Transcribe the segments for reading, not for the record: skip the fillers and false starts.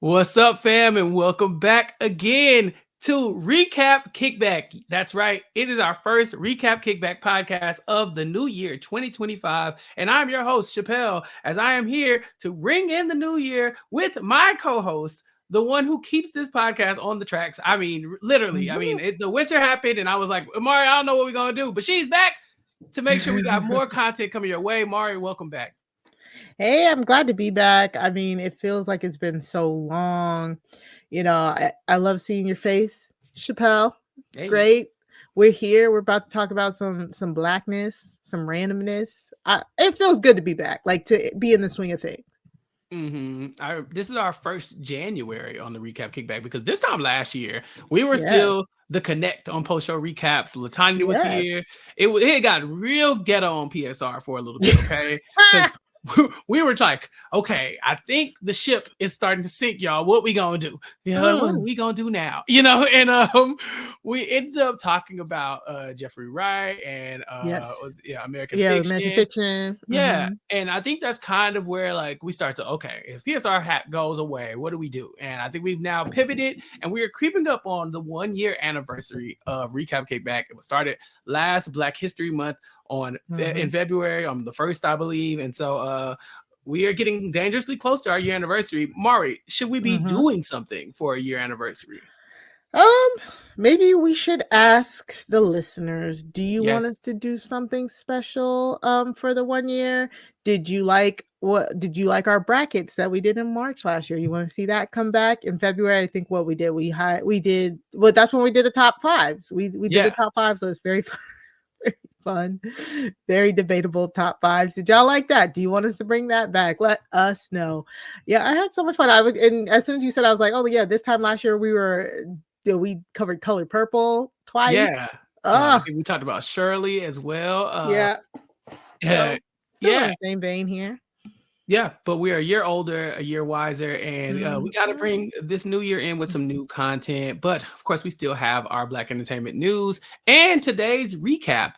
What's up, fam, and welcome back again to Recap Kickback. That's right, it is our first Recap Kickback podcast of the new year 2025, and I'm your host, Chappell, as I am here to ring in the new year with my co-host, the one who keeps this podcast on the tracks. I mean, literally, the winter happened, and I was like, Mari, I don't know what we're going to do, but she's back to make sure we got more content coming your way. Mari, welcome back. Hey, I'm glad to be back. I mean, it feels like it's been so long. I love seeing your face, Chappelle. Hey. Great. We're here. We're about to talk about some blackness, some randomness. It feels good to be back, like to be in the swing of things. This is our first January on the Recap Kickback because this time last year we were still the Connect on post show recaps. Latanya was here. It got real ghetto on PSR for a little bit, okay? We were like, okay, I think the ship is starting to sink, y'all. What we gonna do? What are we gonna do now? And we ended up talking about Jeffrey Wright and American Fiction. Yeah, and I think that's kind of where like we start to if PSR hat goes away, what do we do? And I think we've now pivoted, and we are creeping up on the 1 year anniversary of Recap Kickback. It was started last Black History Month in February on the 1st, I believe, and so we are getting dangerously close to our year anniversary. Mari, should we be doing something for a year anniversary? Maybe we should ask the listeners, do you want us to do something special for the 1 year? Did you like our brackets that we did in March last year? You want to see that come back in February? I think what we did, that's when we did the top fives. We did the top fives, so it's very fun, very debatable top fives. Did y'all like that? Do you want us to bring that back? Let us know. Yeah, I had so much fun. And as soon as you said, I was like, oh yeah, this time last year we covered Color Purple twice. Yeah. I think we talked about Shirley as well. In the same vein here. Yeah, but we're a year older, a year wiser, and we got to bring this new year in with some new content. But of course, we still have our Black entertainment news and today's recap.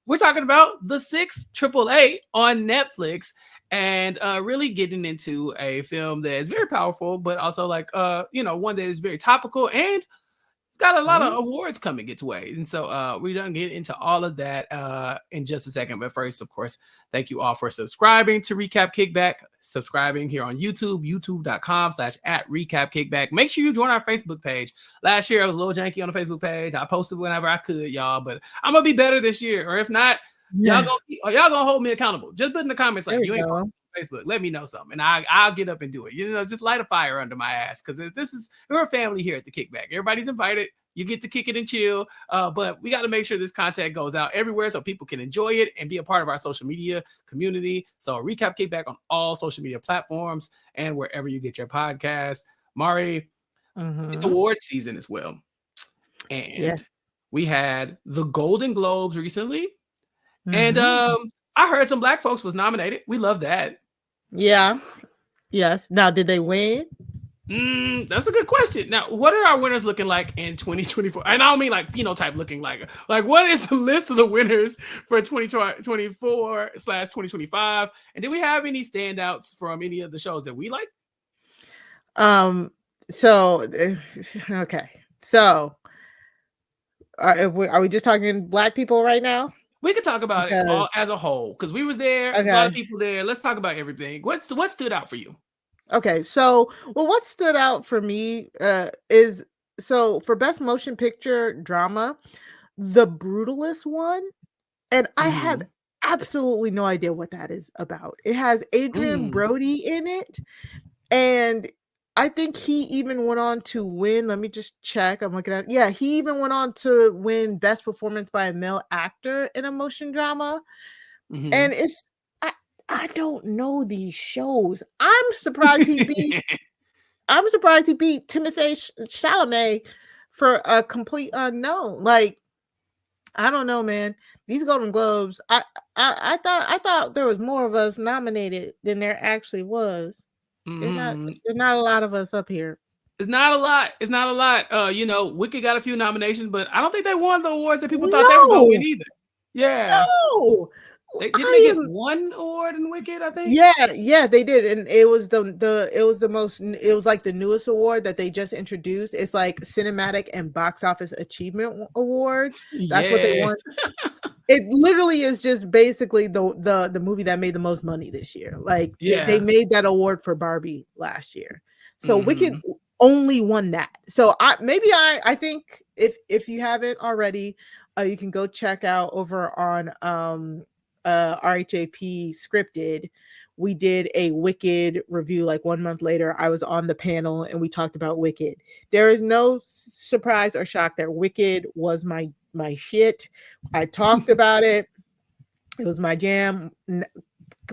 We're talking about the 6th AAA on Netflix, and really getting into a film that is very powerful, but also like one that is very topical, and it's got a lot of awards coming its way. And so we're gonna get into all of that in just a second. But first, of course, thank you all for subscribing to Recap Kickback, subscribing here on YouTube, youtube.com/@RecapKickback. Make sure you join our Facebook page. Last year I was a little janky on the Facebook page. I posted whenever I could, y'all, but I'm gonna be better this year. Or if not, y'all gonna hold me accountable. Just put in the comments like you ain't on Facebook. Let me know something, and I'll get up and do it. Just light a fire under my ass, because we're a family here at the Kickback. Everybody's invited. You get to kick it and chill, but we got to make sure this content goes out everywhere so people can enjoy it and be a part of our social media community. So Recap Kickback on all social media platforms and wherever you get your podcasts. Mari, it's award season as well, and we had the Golden Globes recently, and I heard some Black folks was nominated. We love that. Yeah. Yes. Now, did they win? That's a good question. Now, what are our winners looking like in 2024? And I don't mean like phenotype looking like what is the list of the winners for 2024/2025? And do we have any standouts from any of the shows that we like? So are we just talking Black people right now? We could talk about it all as a whole, because we was there. A lot of people there. Let's talk about everything. What stood out for you? Okay, so what stood out for me is for Best Motion Picture Drama, The Brutalist won, and I had absolutely no idea what that is about. It has Adrian Brody in it, and I think he even went on to win. Let me just check. I'm looking at it. Yeah, he even went on to win Best Performance by a Male Actor in a Motion Drama. And I don't know these shows. I'm surprised he beat Timothée Chalamet for A Complete Unknown. Like, I don't know, man. These Golden Globes, I thought there was more of us nominated than there actually was. There's not a lot of us up here. It's not a lot. Wicked got a few nominations, but I don't think they won the awards that people thought they were going to win either. Yeah. No. Didn't they get one award in Wicked, I think? Yeah, they did, and it was it was like the newest award that they just introduced. It's like Cinematic and Box Office Achievement Award. That's what they Yes. want. It literally is just basically the movie that made the most money this year. Like they made that award for Barbie last year. So Wicked only won that. So I think if you haven't already, you can go check out over on RHAP Scripted. We did a Wicked review like 1 month later. I was on the panel and we talked about Wicked. There is no surprise or shock that Wicked was my shit. I talked about it. It was my jam.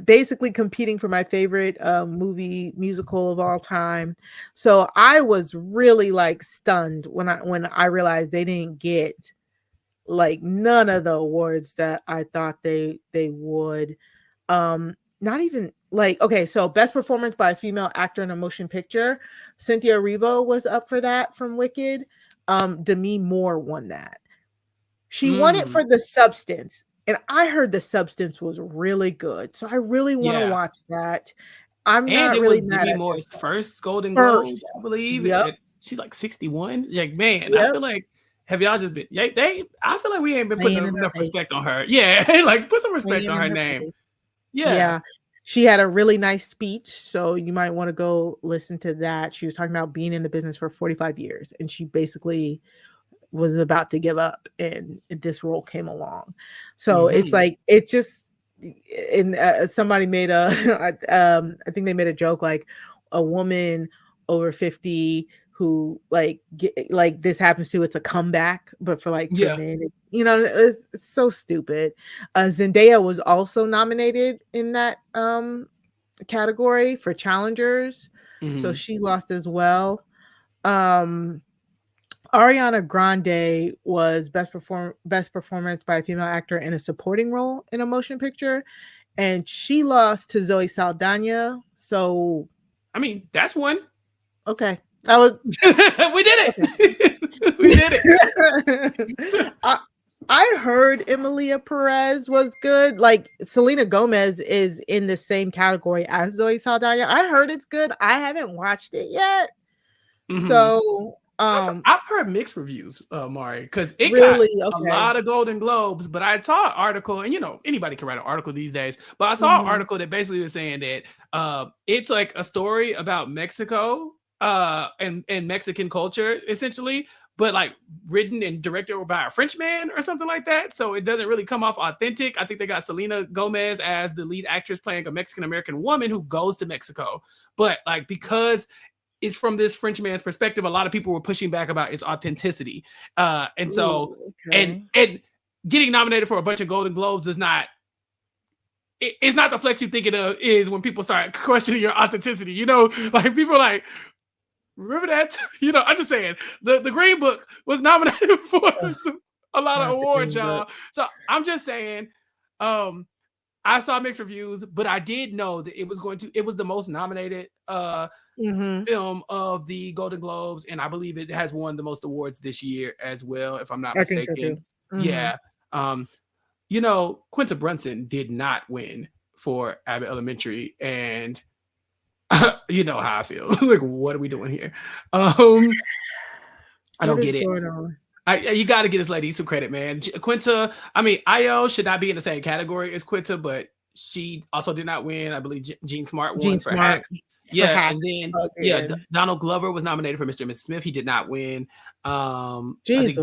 Basically competing for my favorite movie musical of all time. So I was really like stunned when I realized they didn't get like none of the awards that I thought they would. Not even like, okay, so best performance by a female actor in a motion picture, Cynthia Erivo was up for that from Wicked. Demi Moore won that. She won it for The Substance, and I heard The Substance was really good, so I really want to watch that. It was Demi Moore's first Golden Globes, I believe. Yep. She's like 61. Like, man, I feel like, have y'all just been? I feel like we ain't been putting enough respect on her. Yeah, like put some respect on her name. Yeah. She had a really nice speech, so you might want to go listen to that. She was talking about being in the business for 45 years, and she basically was about to give up, and this role came along. So it's like, it just, and somebody made I think they made a joke, like a woman over 50 who like this happens to, it's a comeback, but for like for men, it's so stupid. Zendaya was also nominated in that category for challengers, so she lost as well. Ariana Grande was best performance by a female actor in a supporting role in a motion picture, and she lost to Zoe Saldana. So, I mean, that's one. Okay, that was we did it. We did it. I heard Emilia Perez was good. Like Selena Gomez is in the same category as Zoe Saldana. I heard it's good. I haven't watched it yet, so. I've heard mixed reviews, Mari, because it got a lot of Golden Globes, but I saw an article, and anybody can write an article these days, but I saw an article that basically was saying that it's like a story about Mexico and Mexican culture, essentially, but like written and directed by a French man or something like that. So it doesn't really come off authentic. I think they got Selena Gomez as the lead actress playing a Mexican-American woman who goes to Mexico. But like, because it's from this French man's perspective, a lot of people were pushing back about its authenticity. And so, and getting nominated for a bunch of Golden Globes is not, it's not the flex you think it is when people start questioning your authenticity. Like people are like, remember that? I'm just saying, the Green Book was nominated for a lot of awards, y'all. So I'm just saying, I saw mixed reviews, but I did know that it was the most nominated film of the Golden Globes, and I believe it has won the most awards this year as well, if I'm not mistaken. Yeah. Quinta Brunson did not win for Abbott Elementary, and you know how I feel. Like, what are we doing here? I don't get it. You got to get this lady some credit, man. Quinta, I mean, Io should not be in the same category as Quinta, but she also did not win. I believe Jean Smart won for Hacks. Yeah, and then Donald Glover was nominated for Mr. and Mrs. Smith. He did not win. I think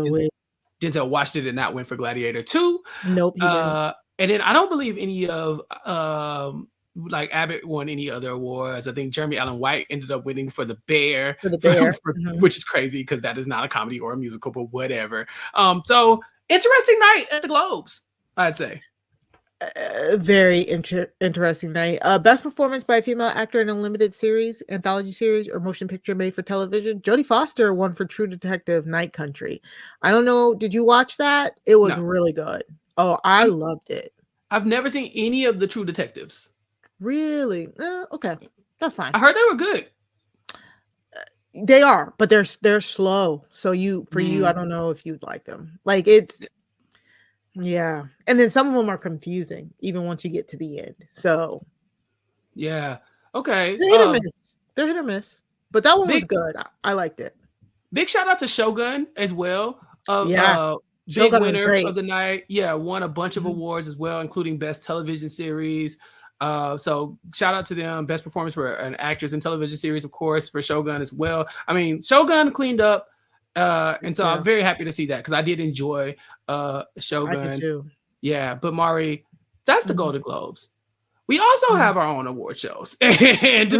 Denzel Washington did not win for Gladiator 2. Nope, he didn't. And then I don't believe any of like Abbott won any other awards. I think Jeremy Allen White ended up winning for The Bear, which is crazy because that is not a comedy or a musical, but whatever. So interesting night at the Globes, I'd say. Very interesting night. Best performance by a female actor in a limited series, anthology series, or motion picture made for television. Jodie Foster won for True Detective Night Country. I don't know. Did you watch that? It was really good. Oh, I loved it. I've never seen any of the True Detectives. Really? Okay, that's fine. I heard they were good. They are, but they're slow. So you, I don't know if you'd like them. Like it's. Yeah. And then some of them are confusing, even once you get to the end. So yeah. Okay. they're hit or miss. They're hit or miss. But that one was Big good. I liked it. big shout out to Shogun as well. Yeah. Big Shogun was winner great. of the night. Yeah, won a bunch of Mhm. awards as well, including Best Television Series. So shout out to them. Best performance for an actress in television series, of course, for Shogun as well. I mean, Shogun cleaned up. And so I'm very happy to see that because I did enjoy I did Shogun. too. Yeah, but Mari, that's the Golden Globes. We also have our own award shows, and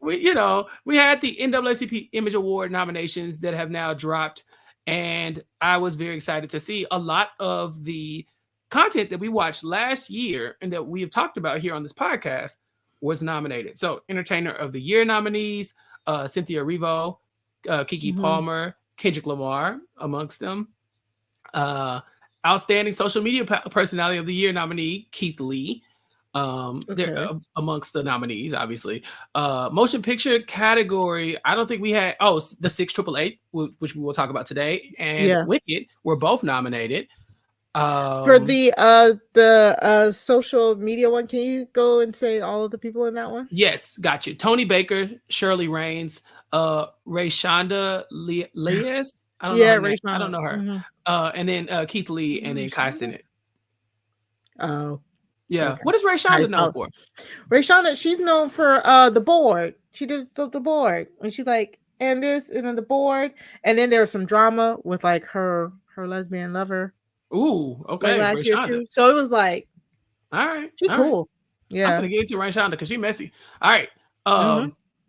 we had the NAACP Image Award nominations that have now dropped, and I was very excited to see a lot of the content that we watched last year and that we have talked about here on this podcast was nominated. So, Entertainer of the Year nominees: Cynthia Erivo, Keke Palmer, Kendrick Lamar, amongst them. Outstanding Social Media Personality of the Year nominee Keith Lee. They're amongst the nominees, obviously. Motion picture category, I don't think we had. Oh, the 688, which we will talk about today, and Wicked were both nominated. For the social media one, can you go and say all of the people in that one? Yes, got you. Tony Baker, Shirley Raines, Rayshonda Leas. I don't know her. And then Keith Lee, and then Kai Cenat. Oh. Yeah. Okay. What is Rayshonda known for? Rayshonda, she's known for the board. She did the board. And she's like, and this, and then the board. And then there was some drama with like her lesbian lover. Ooh, okay. Like last year too. So it was like, all right. She's cool. Right. Yeah. I'm gonna get into Rayshonda because she's messy. All right.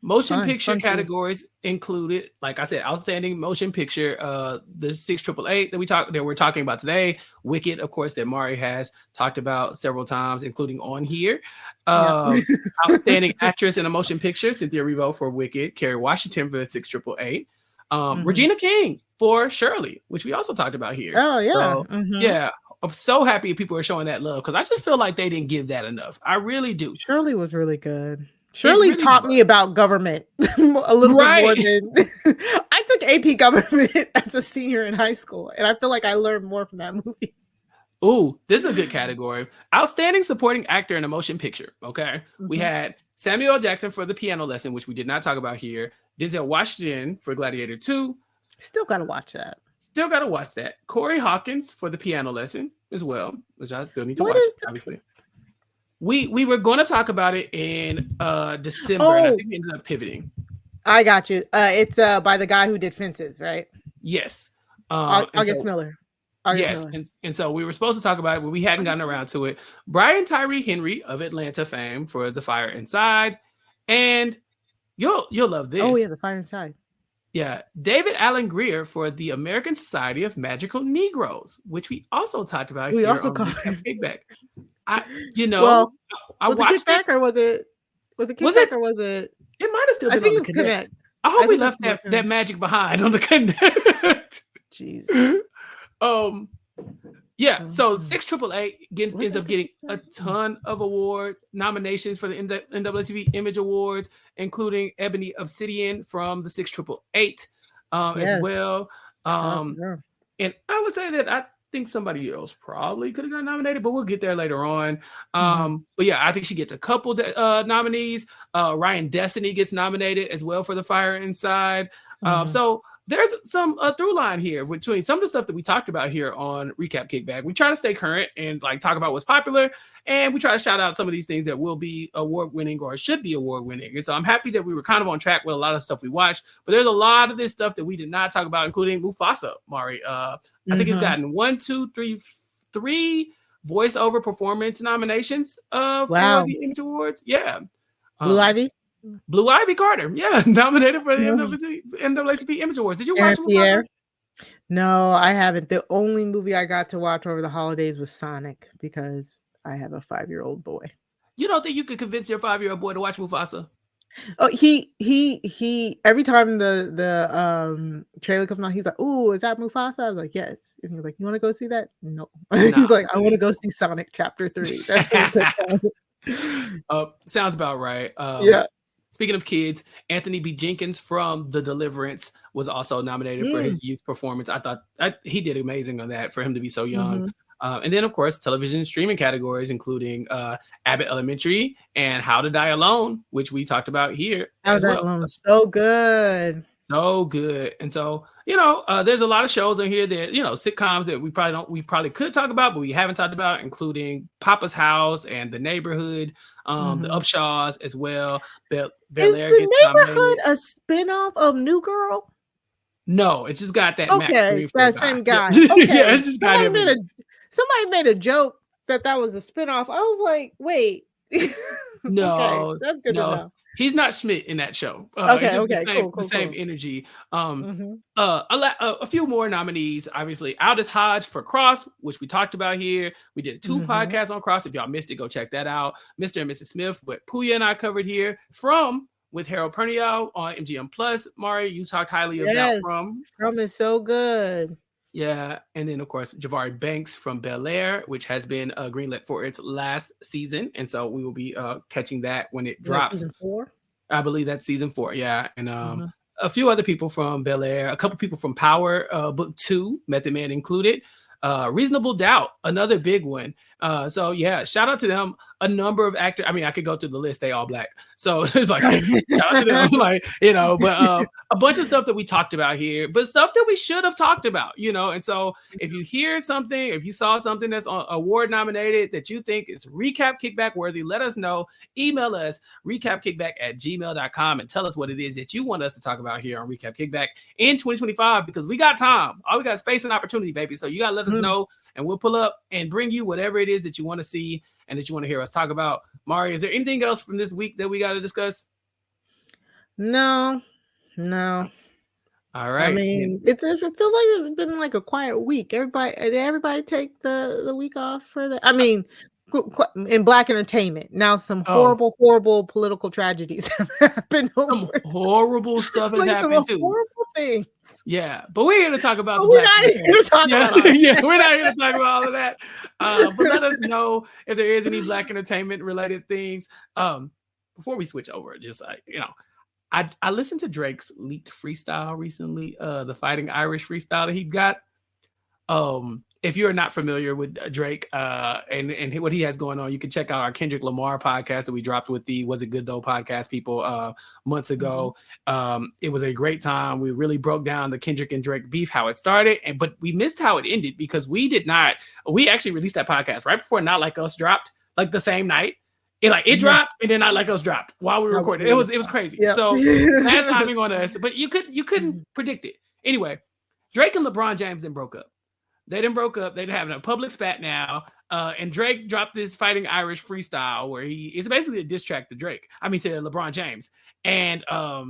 Motion picture categories included, like I said, outstanding motion picture, the 688 that we're talking about today, Wicked, of course, that Mari has talked about several times, including on here. Outstanding actress in a motion picture, Cynthia Erivo for Wicked, Kerry Washington for the 688, Regina King for Shirley, which we also talked about here. Oh yeah, so, yeah. I'm so happy people are showing that love because I just feel like they didn't give that enough. I really do. Shirley was really good. Shirley really taught me about government a little bit more than I took AP government as a senior in high school, and I feel like I learned more from that movie. Ooh, this is a good category. Outstanding supporting actor in a motion picture. Okay. We had Samuel L. Jackson for The Piano Lesson, which we did not talk about here. Denzel Washington for Gladiator 2. Still got to watch that. Corey Hawkins for The Piano Lesson as well, which I still need to watch, obviously. We were going to talk about it in December, and I think we ended up pivoting. I got you. It's by the guy who did Fences, right? Yes. August Miller. Yes, and so we were supposed to talk about it, but we hadn't gotten around to it. Brian Tyree Henry of Atlanta fame for The Fire Inside, and you'll love this. Oh yeah, The Fire Inside. Yeah, David Alan Grier for the American Society of Magical Negroes, which we also talked about here on Recap Kickback. I watched it. Or was it? Was it Kickback or was it? It might have still been on the Connect. I hope we left that magic behind on the Connect. Jesus. Yeah. So 688 ends up getting a ton of award nominations for the NAACP Image Awards, including Ebony Obsidian from the 6888 as well. And I would say that I think somebody else probably could have got nominated, but we'll get there later on. But yeah, I think she gets a couple nominees. Ryan Destiny gets nominated as well for The Fire Inside. So there's some through line here between some of the stuff that we talked about here on Recap Kickback. We try to stay current and like talk about what's popular, and we try to shout out some of these things that will be award winning or should be award winning. And so I'm happy that we were kind of on track with a lot of stuff we watched, but there's a lot of this stuff that we did not talk about, including Mufasa, Mari. I think it's gotten 3 voiceover performance nominations for the Image Awards. Yeah. Blue Ivy Carter, nominated for the NAACP Image Awards. Did you watch Mufasa? No, I haven't. The only movie I got to watch over the holidays was Sonic because I have a 5-year-old boy. You don't think you could convince your 5-year-old boy to watch Mufasa? Oh, he every time the trailer comes on, he's like, "Ooh, is that Mufasa?" I was like, "Yes." And he's like, "You want to go see that?" No. He's like, "I want to go see Sonic Chapter 3." Sounds about right. Yeah. Speaking of kids, Anthony B. Jenkins from The Deliverance was also nominated for his youth performance. I thought he did amazing on that for him to be so young. And then, of course, television streaming categories, including Abbott Elementary and How to Die Alone, which we talked about here as well. So good. So good. And so, there's a lot of shows on here that, sitcoms that we probably could talk about, but we haven't talked about, including Papa's House and The Neighborhood, the Upshaws as well. Is The Neighborhood a spinoff of New Girl? No, it just got that. Okay, that same guy. Okay, yeah, it's just somebody made a joke that was a spinoff. I was like, wait. No, okay, that's good to know. He's not Schmidt in that show. Okay, cool. The same energy. A few more nominees, obviously. Aldous Hodge for Cross, which we talked about here. We did 2 podcasts on Cross. If y'all missed it, go check that out. Mr. and Mrs. Smith, what Puya and I covered here. With Harold Perniel on MGM Plus. Mari, you talked highly about From. From is so good. Yeah, and then of course Javari Banks from Bel Air, which has been greenlit for its last season, and so we will be catching that when it drops. Season 4, I believe that's season 4. Yeah, and a few other people from Bel Air, a couple people from Power, Book 2, Method Man included. Reasonable Doubt, another big one. So yeah, shout out to them. A number of actors. I mean, I could go through the list. They all Black. So it's like, shout out to them. But a bunch of stuff that we talked about here, but stuff that we should have talked about, And so if you hear something, if you saw something that's award nominated that you think is Recap Kickback worthy, let us know. Email us recapkickback@gmail.com and tell us what it is that you want us to talk about here on Recap Kickback in 2025, because we got time. All we got is space and opportunity, baby. So you got to let us know, and we'll pull up and bring you whatever it is that you want to see and that you want to hear us talk about. Mari, is there anything else from this week that we got to discuss? No. All right. I mean, it feels like it's been like a quiet week. Did everybody take the week off for that? I mean, in Black entertainment. Now some horrible political tragedies have happened. Some horrible stuff has happened too. Horrible things. Yeah, but we're here to talk about we're not here to talk about all we're not here to talk about all of that. But let us know if there is any Black entertainment related things. Before we switch over, just I listened to Drake's leaked freestyle recently, the Fighting Irish freestyle that he got. If you're not familiar with Drake and what he has going on, you can check out our Kendrick Lamar podcast that we dropped with the Was It Good Though podcast people months ago. It was a great time. We really broke down the Kendrick and Drake beef, how it started, but we missed how it ended because we actually released that podcast right before Not Like Us dropped, like the same night. It dropped and then Not Like Us dropped while we were recording. It was crazy. Yep. So bad timing on us, but you couldn't predict it. Anyway, Drake and LeBron James then broke up. They didn't broke up. They're having a public spat now. And Drake dropped this Fighting Irish freestyle where it's basically a diss track to LeBron James. And I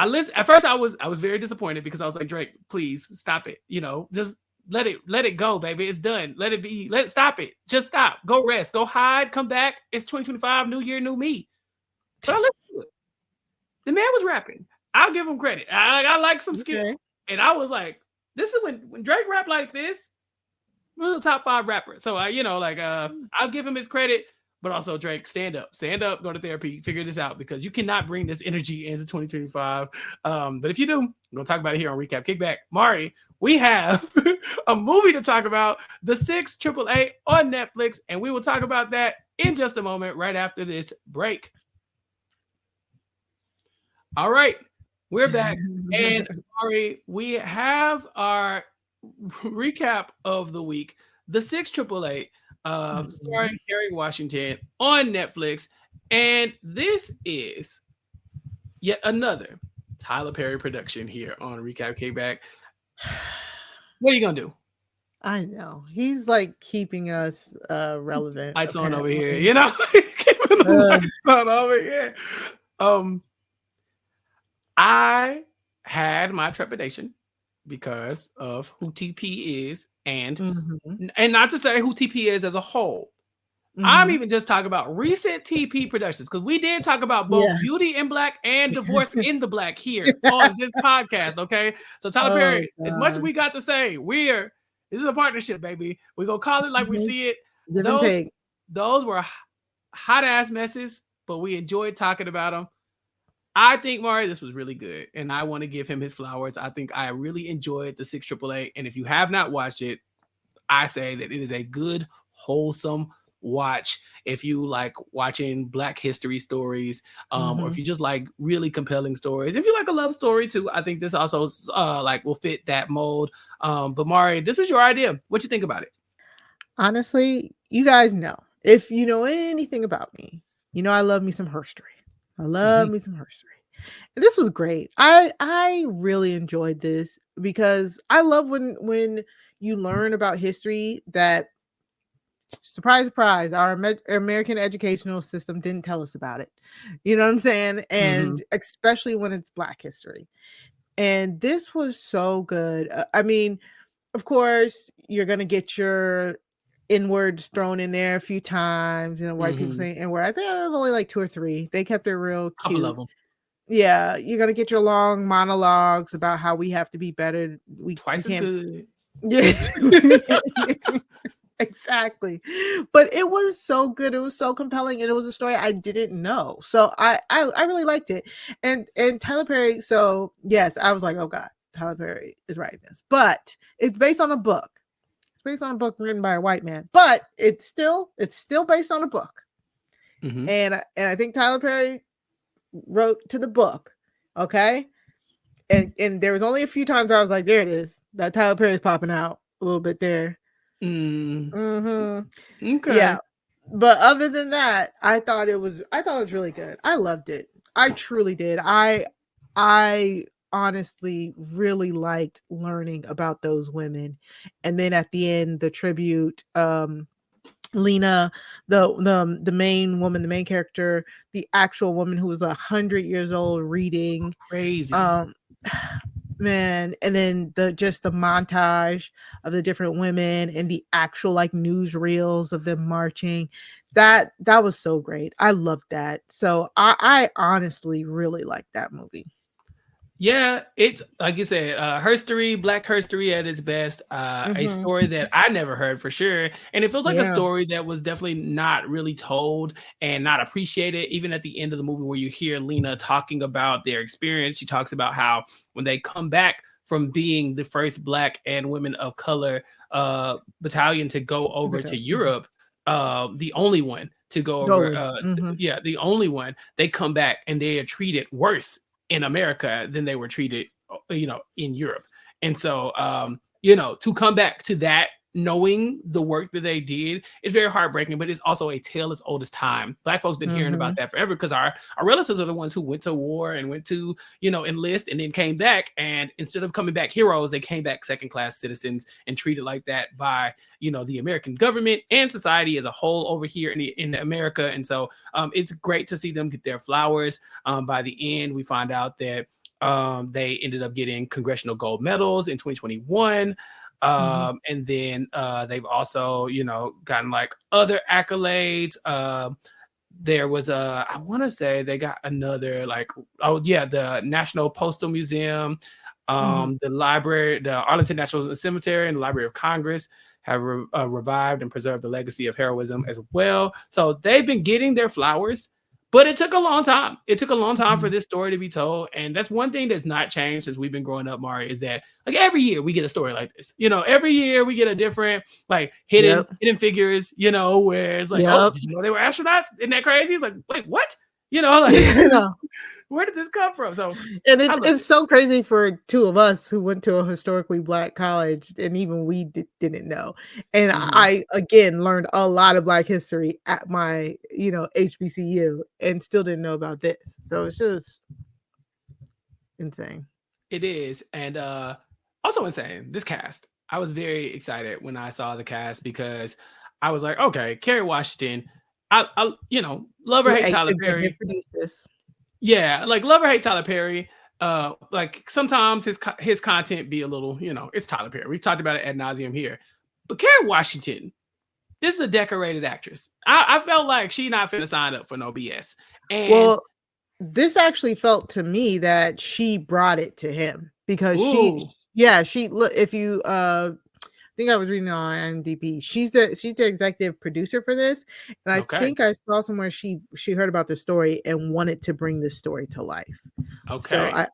listened. At first I was very disappointed because I was like, Drake, please stop it. Just let it go, baby. It's done. Let it be. Stop it. Just stop. Go rest. Go hide. Come back. It's 2025. New year, new me. But I listened to it. The man was rapping. I'll give him credit. I like some skill. And I was like, this is when Drake rap like this, one of the top 5 rappers. So I'll give him his credit, but also Drake, stand up, go to therapy, figure this out, because you cannot bring this energy into 2025. But if you do, I'm gonna talk about it here on Recap Kickback. Mari, we have a movie to talk about, The 6 AAA on Netflix, and we will talk about that in just a moment, right after this break. All right. We're back, and Mari, we have our recap of the week, The 6 AAA, starring Kerry Washington on Netflix, and this is yet another Tyler Perry production here on Recap Kickback. What are you gonna do? I know he's like keeping us relevant. Lights on over here, keeping the lights on over here. I had my trepidation because of who TP is and not to say who TP is as a whole. I'm even just talking about recent TP productions, because we did talk about both Beauty in Black and Divorce in the Black here on this podcast. Okay, so Tyler Perry, as much as we got to say, this is a partnership, baby. We're gonna call it like we see it. Those were hot ass messes, but we enjoyed talking about them. I think, Mari, this was really good, and I want to give him his flowers. I think I really enjoyed The 6 AAA, and if you have not watched it, I say that it is a good, wholesome watch if you like watching Black history stories, or if you just like really compelling stories. If you like a love story too, I think this also like will fit that mold. But Mari, this was your idea. What you think about it? Honestly, you guys know, if you know anything about me, you know I love me some history. I love me some history. And this was great. I really enjoyed this because I love when you learn about history that, surprise, surprise, our American educational system didn't tell us about it. You know what I'm saying? And especially when it's Black history. And this was so good. I mean, of course, you're gonna get your N words thrown in there a few times. You know, white people saying N word. I think it was only like 2 or 3. They kept it real Couple of cute. them. Yeah, you're gonna get your long monologues about how we have to be better. We Twice as can't. good. Yeah. Exactly. But it was so good. It was so compelling, and it was a story I didn't know. So I really liked it. And Tyler Perry, so yes, I was like, oh God, Tyler Perry is writing this. But it's based on a book. It's based on a book written by a white man. But it's still based on a book. And I think Tyler Perry wrote to the book. Okay. And there was only a few times where I was like, there it is. That Tyler Perry is popping out a little bit there. Okay. Yeah. But other than that, I thought it was really good. I loved it. I truly did. I honestly really liked learning about those women. And then at the end, the tribute, Lena, the main woman, the main character, the actual woman who was 100 years old reading. Crazy. Man, and then the montage of the different women and the actual like newsreels of them marching. That was so great. I loved that. So I honestly really liked that movie. Yeah, it's like you said, herstory, Black herstory at its best. A story that I never heard for sure, and it feels like a Yeah. story that was definitely not really told and not appreciated. Even at the end of the movie, where you hear Lena talking about their experience, she talks about how when they come back from being the first Black and women of color battalion to go over to Europe, the only one to go over, the only one, they come back and they are treated worse in America than they were treated, in Europe. And so, to come back to that, knowing the work that they did, is very heartbreaking, but it's also a tale as old as time. Black folks been hearing about that forever because our relatives are the ones who went to war and went to, enlist and then came back. And instead of coming back heroes, they came back second-class citizens and treated like that by, the American government and society as a whole over here in America. And so it's great to see them get their flowers. By the end, we find out that they ended up getting congressional gold medals in 2021. And then they've also, gotten like other accolades. There was I want to say they got another the National Postal Museum, the library, the Arlington National Cemetery, and the Library of Congress have revived and preserved the legacy of heroism as well. So they've been getting their flowers. But it took a long time. It took a long time for this story to be told. And that's one thing that's not changed since we've been growing up, Mari, is that like every year we get a story like this. Every year we get a different like hidden figures, where it's like, oh, did you know they were astronauts? Isn't that crazy? It's like, wait, what? Where did this come from? So, and it's so crazy for two of us who went to a historically Black college, and even we didn't know. And I again learned a lot of Black history at my HBCU, and still didn't know about this. So it's just insane. It is, and also insane. This cast, I was very excited when I saw the cast because I was like, okay, Kerry Washington, I love or hate Tyler Perry. Yeah, like love or hate Tyler Perry. Like sometimes his content be a little, it's Tyler Perry. We've talked about it ad nauseum here. But Kerry Washington, this is a decorated actress. I felt like she not finna sign up for no BS. And this actually felt to me that she brought it to him because she look, if you think I was reading on IMDb. She's the executive producer for this, and I Okay. think I saw somewhere she heard about the story and wanted to bring this story to life. So Okay.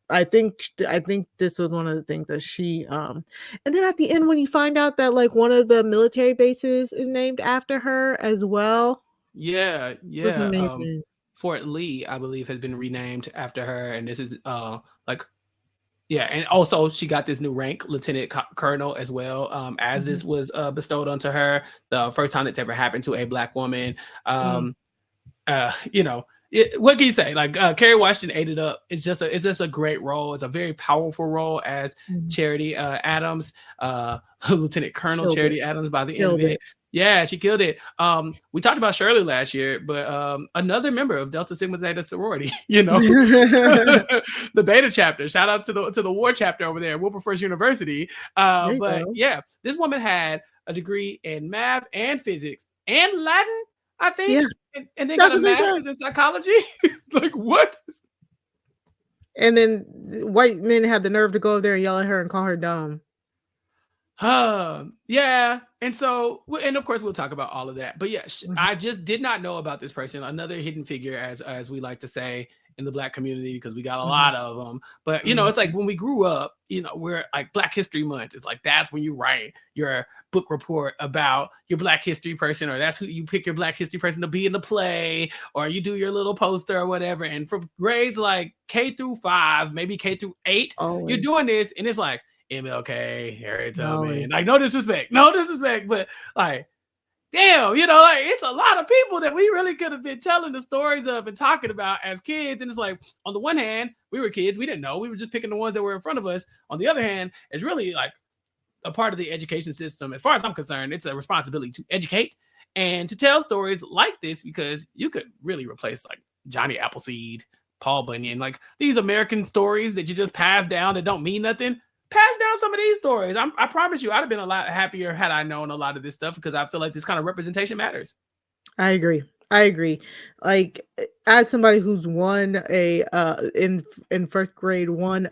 I think this was one of the things that she and then at the end when you find out that like one of the military bases is named after her as well, Yeah, was yeah. amazing. Fort Lee, I believe, has been renamed after her, and this is like yeah, and also she got this new rank, Lieutenant Colonel, as well. As Mhm. this was bestowed onto her, the first time it's ever happened to a Black woman. Mm. You know, what can you say? Like Kerry Washington ate it up. It's just a great role. It's a very powerful role as Mhm. Charity Adams, Lieutenant Colonel Killed it. Charity Adams. By the end of Killed it, it. yeah, she killed it. We talked about Shirley last year, but another member of Delta Sigma Theta sorority, you know, the Beta chapter. Shout out to the war chapter over there, Wilberforce University. There you But go. yeah, this woman had a degree in math and physics and Latin, I think, Yeah, and then got that's a what they master's said. in psychology. Like what? And then white men had the nerve to go over there and yell at her and call her dumb. Yeah. And so, and of course, we'll talk about all of that. But yeah, Mhm, I just did not know about this person. Another hidden figure, as we like to say in the Black community, because we got a mhm, lot of them. But you know, it's like mhm. when we grew up, you know, we're like Black History Month. It's like that's when you write your book report about your Black history person, or that's who you pick your Black history person to be in the play, or you do your little poster or whatever. And for grades like K-5, maybe K-8, you're Always, doing this, and it's like MLK, Harriet Tubman. always. Like, no disrespect, but like, damn, you know, like it's a lot of people that we really could have been telling the stories of and talking about as kids. And it's like, on the one hand, we were kids, we didn't know, we were just picking the ones that were in front of us. On the other hand, it's really like a part of the education system. As far as I'm concerned, it's a responsibility to educate and to tell stories like this, because you could really replace like Johnny Appleseed, Paul Bunyan, like these American stories that you just pass down that don't mean nothing. Pass down some of these stories. I promise you, I'd have been a lot happier had I known a lot of this stuff, because I feel like this kind of representation matters. I agree. I agree. Like as somebody who's won a in first grade won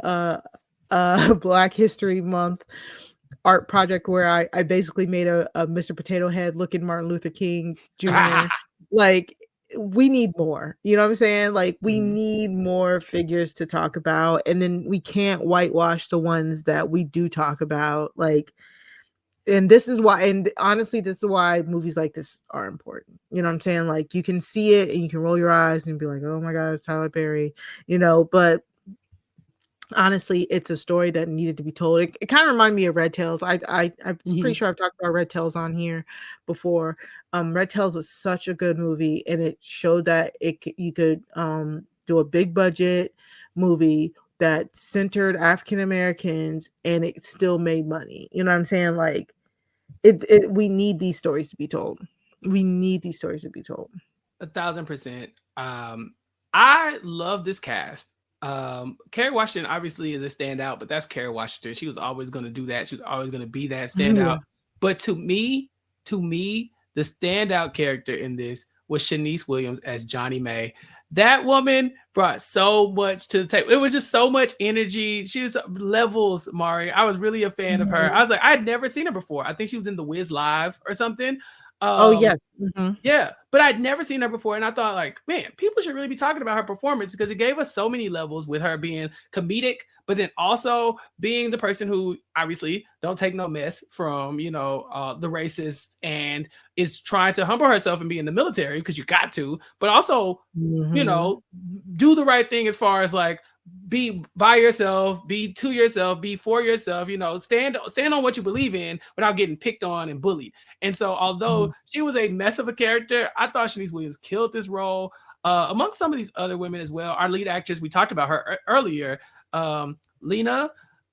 Black History Month art project where I basically made a Mr. Potato Head looking Martin Luther King Jr. Like we need more. You know what I'm saying? Like we Mhm. need more figures to talk about, and then we can't whitewash the ones that we do talk about. Like, and this is why, and honestly, this is why movies like this are important. You know what I'm saying? Like you can see it and you can roll your eyes and be like, oh my God, it's Tyler Perry, you know, but honestly, it's a story that needed to be told. It kind of reminded me of Red Tails. I'm pretty Mhm. sure I've talked about Red Tails on here before. Red Tails was such a good movie, and it showed that you could do a big budget movie that centered African Americans, and it still made money. You know what I'm saying? Like we need these stories to be told. We need these stories to be told. 1,000%. I love this cast. Kerry Washington obviously is a standout, but that's Kerry Washington. She was always going to do that. She was always going to be that standout. Yeah. But to me, the standout character in this was Shanice Williams as Johnny May. That woman brought so much to the table. It was just so much energy. She was levels, Mari. I was really a fan of her. Mhm. I was like, I had never seen her before. I think she was in the Vxllage or something. Oh Um, yes. Mhm. yeah, but I'd never seen her before, and I thought, like, man, people should really be talking about her performance, because it gave us so many levels with her being comedic, but then also being the person who obviously don't take no mess from, you know, the racists, and is trying to humble herself and be in the military, because you got to, but also, you Mhm. know, do the right thing as far as like be by yourself, be to yourself, be for yourself, you know, stand on what you believe in without getting picked on and bullied. And so, although Mhm. she was a mess of a character, I thought Shanice Williams killed this role. Amongst some of these other women as well, our lead actress, we talked about her earlier, Lena,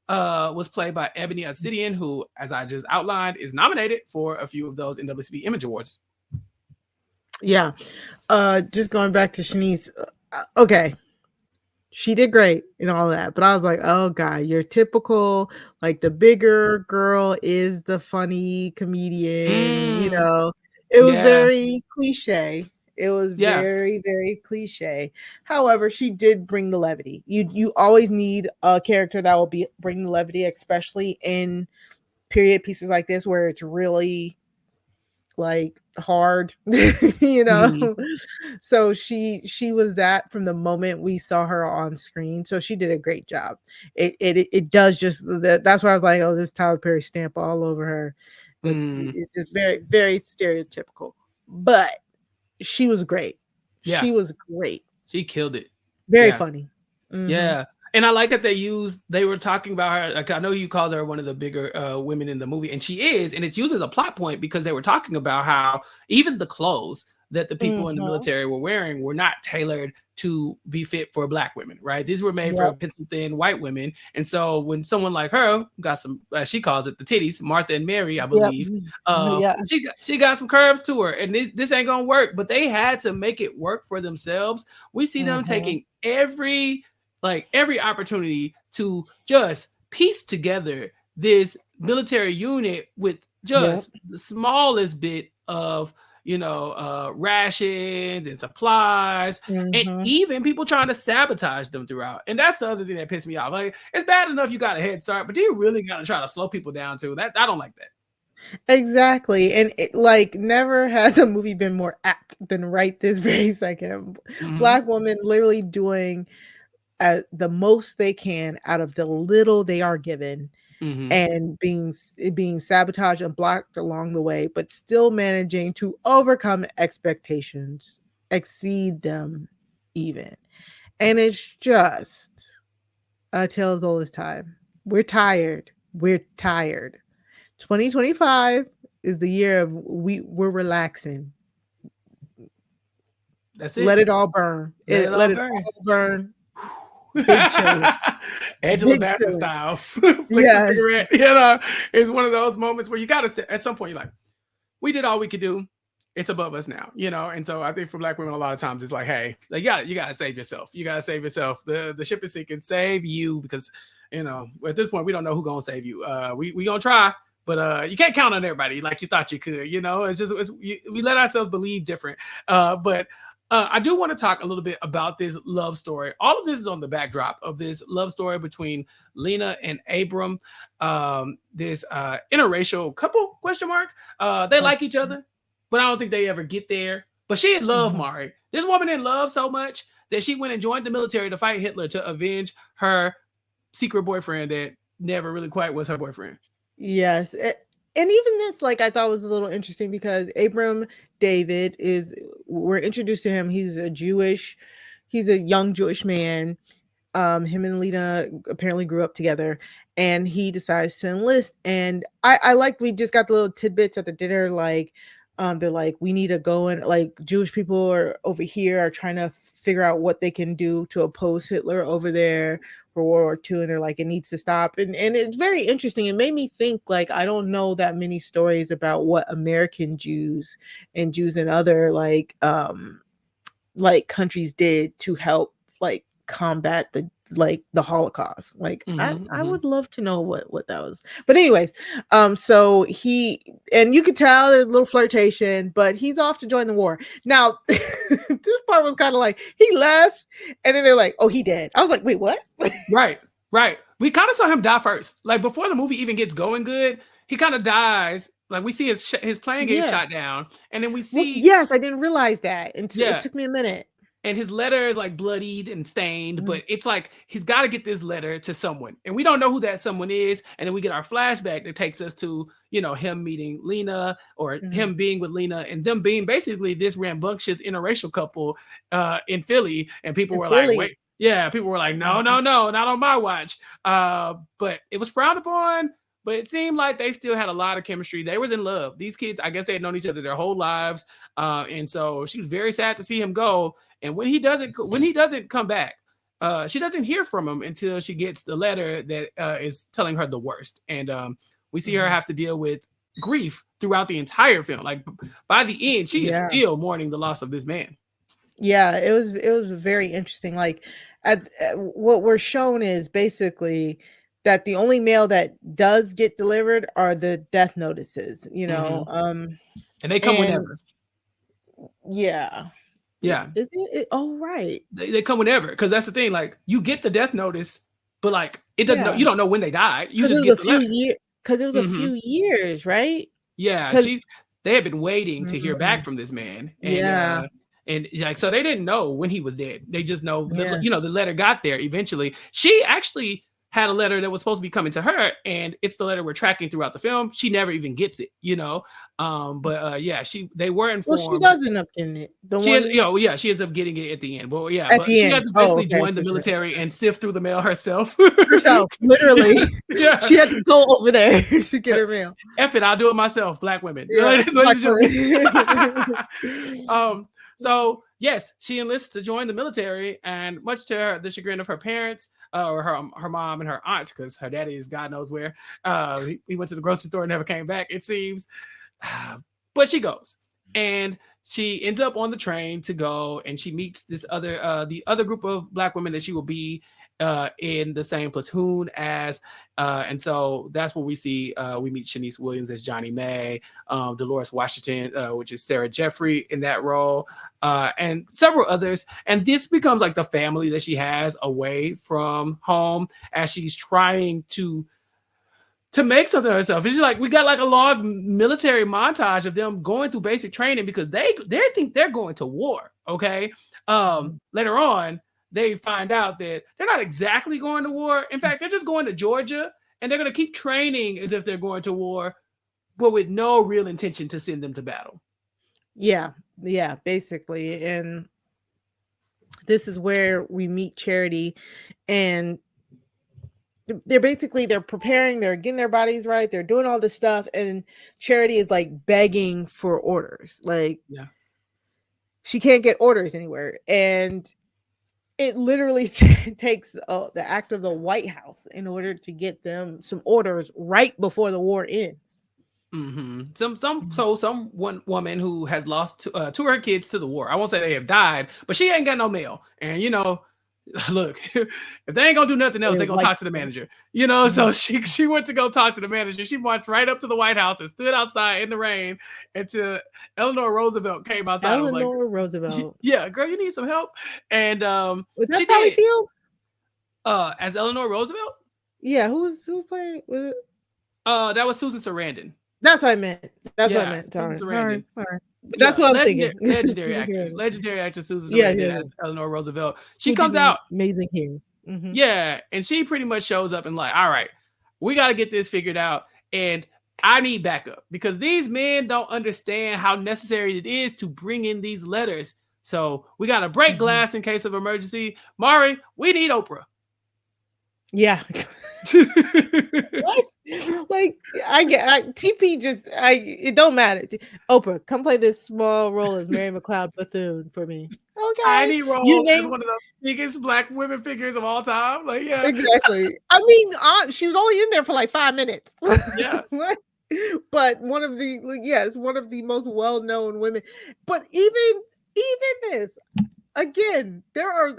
was played by Ebony Obsidian, who, as I just outlined, is nominated for a few of those NAACP Image Awards. Yeah. Just going back to Shanice. Okay. She did great and all that, but I was like, "Oh god, your typical like the bigger girl is the funny comedian," you Mm, know? It was yeah, very cliche. It was yeah. very, very cliche. However, she did bring the levity. You always need a character that will bring the levity, especially in period pieces like this where it's really like hard, you know. Mhm. So she was that from the moment we saw her on screen. So she did a great job. It does just that's why I was like, oh, this Tyler Perry stamp all over her. But Mm. it's just very, very stereotypical. But she was great. Yeah. She was great. She killed it. Very Yeah. funny. Yeah. And I like that they were talking about her. Like, I know you called her one of the bigger women in the movie, and she is, and it's used as a plot point because they were talking about how even the clothes that the people in the military were wearing were not tailored to be fit for Black women, right? These were made for pencil thin white women. And so when someone like her got some, she calls it the titties, Martha and Mary, I believe, she got some curves to her, and this ain't gonna work. But they had to make it work for themselves. We see them taking every opportunity to just piece together this military unit with just the smallest bit of rations and supplies, and even people trying to sabotage them throughout. And that's the other thing that pissed me off. Like, it's bad enough you got a head start, but do you really got to try to slow people down too? That I don't like that. Exactly. And like, never has a movie been more apt than right this very second. Black women literally doing the most they can out of the little they are given, and being sabotaged and blocked along the way, but still managing to overcome expectations, exceed them even. And it's just a tale as old as time. We're tired. 2025 is the year of we're relaxing. That's it. Let it all burn. Let it all burn. Big chilling. Angela Bassett style. Flick the cigarette. It's one of those moments where you gotta say, at some point, you're like, we did all we could do. It's above us now, And so I think for Black women, a lot of times it's like, hey, like, you gotta save yourself. You gotta save yourself. The ship is sinking. Save you, because at this point we don't know who's gonna save you. We gonna try, but you can't count on everybody like you thought you could. It's just we let ourselves believe different. But I do want to talk a little bit about this love story. All of this is on the backdrop of this love story between Lena and Abram. This interracial couple, ? They like each other, but I don't think they ever get there. But she in love Mari. This woman in love so much that she went and joined the military to fight Hitler to avenge her secret boyfriend that never really quite was her boyfriend. Yes. And even this, like, I thought was a little interesting because Abram David we're introduced to him. He's a young Jewish man. Him and Lena apparently grew up together, and he decides to enlist. And we just got the little tidbits at the dinner, like, they're like, we need to go, and like, Jewish people are over here are trying to figure out what they can do to oppose Hitler over there for World War II, and they're like, it needs to stop. And it's very interesting. It made me think, like, I don't know that many stories about what American Jews and Jews in other like countries did to help, like, combat the Holocaust. Like, I would love to know what that was. But anyways, so you could tell there's a little flirtation, but he's off to join the war. Now, this part was kind of like, he left, and then they're like, oh, he dead. I was like, wait, what? Right. We kind of saw him die first. Like, before the movie even gets going good, he kind of dies. Like, we see his plane get shot down, and then we see. Well, yes, I didn't realize that. It took me a minute. And his letter is like bloodied and stained, but it's like he's got to get this letter to someone, and we don't know who that someone is. And then we get our flashback that takes us to him meeting Lena, or him being with Lena, and them being basically this rambunctious interracial couple in Philly. And people were like, wait, people were like, no, not on my watch. But it was frowned upon. But it seemed like they still had a lot of chemistry. They was in love. These kids, I guess they had known each other their whole lives. And so she was very sad to see him go. And when he doesn't come back, she doesn't hear from him until she gets the letter that is telling her the worst. And we see her have to deal with grief throughout the entire film. Like, by the end, she is still mourning the loss of this man. Yeah, it was very interesting. Like, what we're shown is basically that the only mail that does get delivered are the death notices, and they come whenever. Yeah. Is it? Oh, right. They come whenever, because that's the thing. Like, you get the death notice, but like, it doesn't know, you don't know when they died. You just get the letter. because it was a few years, right? Yeah, they had been waiting to hear back from this man, and like so they didn't know when he was dead. They just know that, you know, the letter got there eventually. She actually had a letter that was supposed to be coming to her, and it's the letter we're tracking throughout the film. She never even gets it, you know. They were informed. Well, she does end up getting it. She ends up getting it at the end. Well, yeah, but she had to basically join the military and sift through the mail herself. Literally. Yeah. She had to go over there to get her mail. F it, I'll do it myself. Black women. Yeah, So yes, she enlists to join the military, and much to the chagrin of her parents, or her mom and her aunt, because her daddy is God knows where. He went to the grocery store and never came back, it seems. But she goes, and she ends up on the train to go, and she meets the other group of Black women that she will be in the same platoon as, and so that's where we see we meet Shanice Williams as Johnny May, Dolores Washington, which is Sarah Jeffrey in that role, and several others. And this becomes like the family that she has away from home as she's trying to make something of herself. It's just like we got like a long military montage of them going through basic training because they think they're going to war. Okay, later on, they find out that they're not exactly going to war. In fact, they're just going to Georgia, and they're going to keep training as if they're going to war, but with no real intention to send them to battle. Yeah, basically. And this is where we meet Charity, and they're preparing, they're getting their bodies right, they're doing all this stuff, and Charity is like begging for orders. Like, she can't get orders anywhere, and it literally takes the act of the White House in order to get them some orders right before the war ends. Some one woman who has lost two of her kids to the war. I won't say they have died, but she ain't got no mail. And you know, look, if they ain't gonna do nothing else, they're gonna talk to the manager. You know, so she went to go talk to the manager. She marched right up to the White House and stood outside in the rain until Eleanor Roosevelt came outside. Roosevelt. Yeah, girl, you need some help. And that's how he feels. As Eleanor Roosevelt? Yeah, who's playing with it? That was Susan Sarandon. That's what I meant. Susan Sarandon. All right. That's what I was thinking. Legendary actress Susan Sarandon as Eleanor Roosevelt. She comes out. Amazing hair. Yeah, and she pretty much shows up and like, all right, we got to get this figured out, and I need backup because these men don't understand how necessary it is to bring in these letters. So we got to break glass in case of emergency. Mari, we need Oprah. Yeah. What? Like TP it don't matter. Oprah, come play this small role as Mary McLeod Bethune for me. Okay. Tiny role as one of the biggest Black women figures of all time. Like, yeah. Exactly. I mean, she was only in there for like 5 minutes. Yeah. But it's one of the most well-known women. But even this, again, there's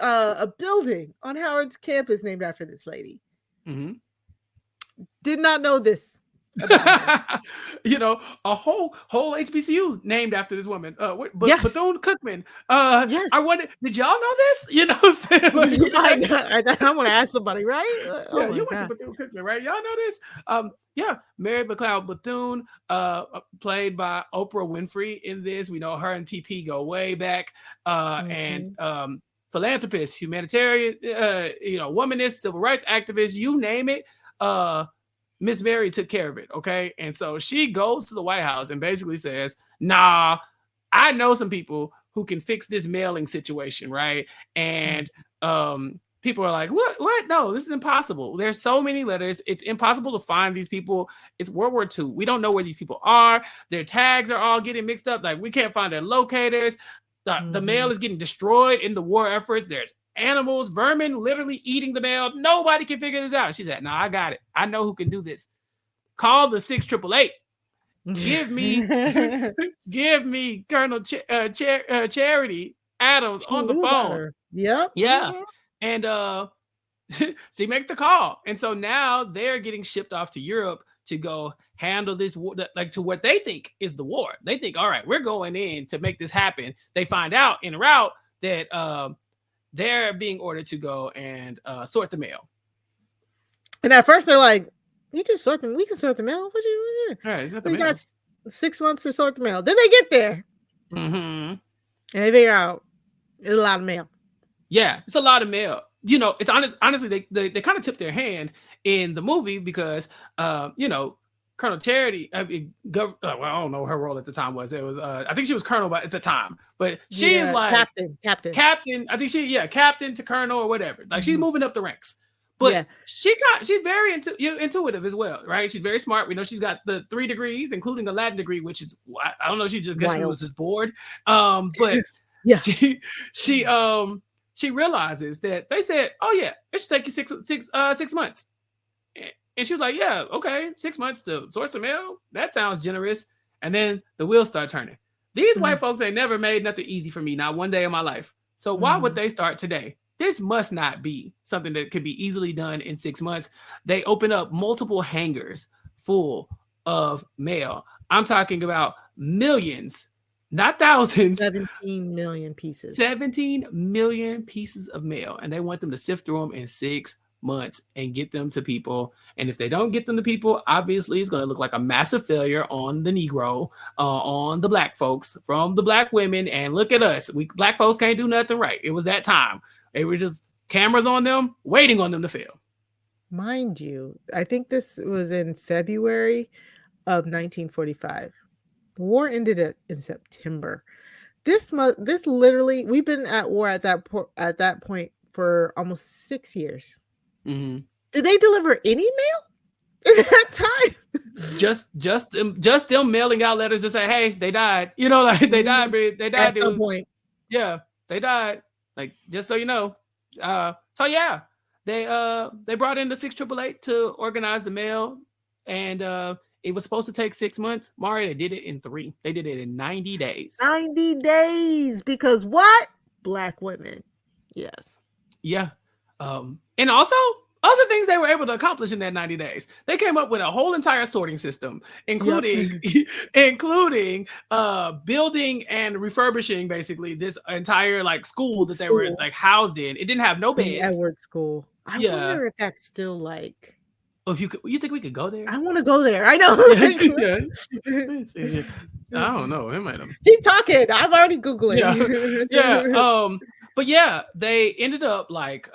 a building on Howard's campus named after this lady. Did not know this. You know, a whole HBCU named after this woman. Bethune Cookman. Yes. I wonder, did y'all know this? You know what I'm saying? Like, I want to ask somebody, right? You went to Bethune Cookman, right? Y'all know this? Mary McLeod Bethune, played by Oprah Winfrey in this. We know her and TP go way back. And philanthropist, humanitarian, womanist, civil rights activist, you name it. Miss Mary took care of it, okay? And so she goes to the White House and basically says, nah, I know some people who can fix this mailing situation, right? And people are like, what? No, this is impossible. There's so many letters. It's impossible to find these people. It's World War II. We don't know where these people are. Their tags are all getting mixed up. Like, we can't find their locators. The mail is getting destroyed in the war efforts. There's animals, vermin, literally eating the mail. Nobody can figure this out. She said, "No, I got it. I know who can do this. Call the 6888. Give me Colonel Charity Adams on the phone." Yep. Yeah. And she make the call, and so now they're getting shipped off to Europe to go handle this war, like to what they think is the war. They think, all right, we're going in to make this happen. They find out en route that they're being ordered to go and sort the mail. And at first they're like, We just sort them. We can sort the mail. Right, sort the We mail. got 6 months to sort the mail. Then they get there. And they figure out it's a lot of mail. Yeah, it's a lot of mail. You know, it's honestly, they kind of tipped their hand in the movie because, you know, Colonel Charity, well, I don't know what her role at the time was. It was, I think she was Colonel at the time, but she is like Captain. I think Captain to Colonel or whatever. Like she's moving up the ranks. But she's very intuitive as well, right? She's very smart. We know she's got the 3 degrees, including a Latin degree, which is, I don't know. She just guess she was just bored. But she realizes that they said, "Oh yeah, it should take you 6 months." And she was like, "Yeah, okay, 6 months to source the mail. That sounds generous." And then the wheels start turning. These white folks ain't never made nothing easy for me, not one day in my life. So why would they start today? This must not be something that could be easily done in 6 months. They open up multiple hangars full of mail. I'm talking about millions, not thousands. 17 million pieces. 17 million pieces of mail. And they want them to sift through them in 6 months and get them to people. And if they don't get them to people, obviously it's going to look like a massive failure on the Negro, on the black folks, from the black women. And look at us. We black folks can't do nothing right. It was that time. They were just cameras on them, waiting on them to fail. Mind you, I think this was in February of 1945. The war ended in September. This literally, we've been at war at that point for almost 6 years. Did they deliver any mail in that time? Just them mailing out letters to say, "Hey, they died." You know, like they died. They died at some point. Yeah, they died. Like, just so you know. So yeah, they brought in the 688 to organize the mail, and it was supposed to take 6 months. Mari, they did it in 3. They did it in 90 days. 90 days, because what? Black women. Yes. Yeah. And also other things they were able to accomplish in that 90 days. They came up with a whole entire sorting system, including building and refurbishing basically this entire like school that they were like housed in. It didn't have no beds. The Edward School. I wonder if that's still like. Oh, if you think we could go there? I want to go there. I know. I don't know. It might have. Keep talking. I've already Googled it. Yeah. But yeah, they ended up like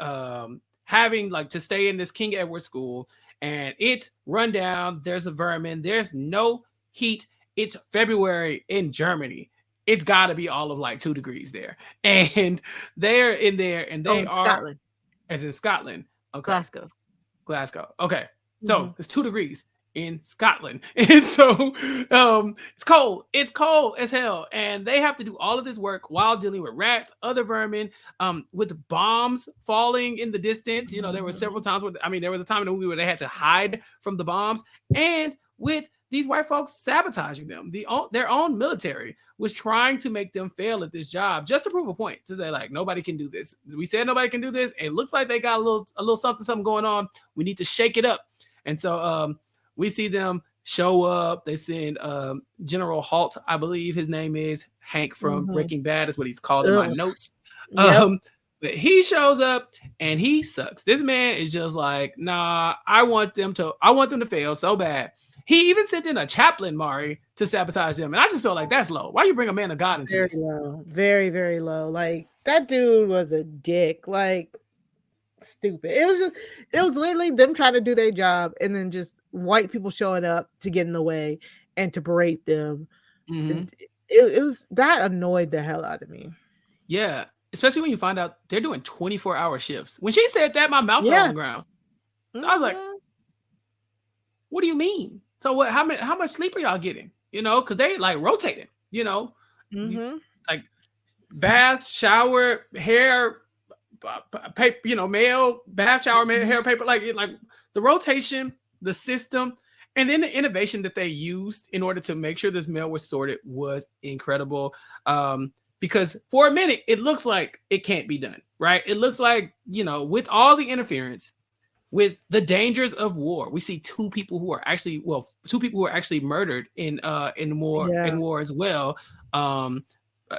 having like to stay in this King Edward School, and it's run down. There's a vermin. There's no heat. It's February in Germany. It's got to be all of like 2 degrees there, and they're in there, and they are Scotland. As in Scotland. Okay. Glasgow. Okay. So it's 2 degrees in Scotland. And so it's cold. It's cold as hell. And they have to do all of this work while dealing with rats, other vermin, with bombs falling in the distance. You know, there were several times there was a time in the movie where they had to hide from the bombs, and with these white folks sabotaging them. Their own military was trying to make them fail at this job just to prove a point, to say like, nobody can do this. We said nobody can do this. It looks like they got a little something going on. We need to shake it up. And so we see them show up. They send General Halt, I believe his name is Hank from Breaking Bad, is what he's called in my notes. But he shows up and he sucks. This man is just like, nah, I want them to fail so bad. He even sent in a chaplain, Mari, to sabotage them. And I just felt like that's low. Why you bring a man of God into this? Very low. Very, very low. Like, that dude was a dick. Like, stupid. It was literally them trying to do their job, and then just white people showing up to get in the way and to berate them. It was, that annoyed the hell out of me. Yeah. Especially when you find out they're doing 24-hour shifts. When she said that, my mouth fell on the ground. I was like, what do you mean? So what? How much sleep are y'all getting? You know, because they like rotating. You know, like bath, shower, hair, paper. You know, mail, bath, shower, mail, hair, paper. Like the rotation, the system, and then the innovation that they used in order to make sure this mail was sorted was incredible. Because for a minute, it looks like it can't be done, right? It looks like, you know, with all the interference, with the dangers of war, we see two people who are actually murdered in war as well.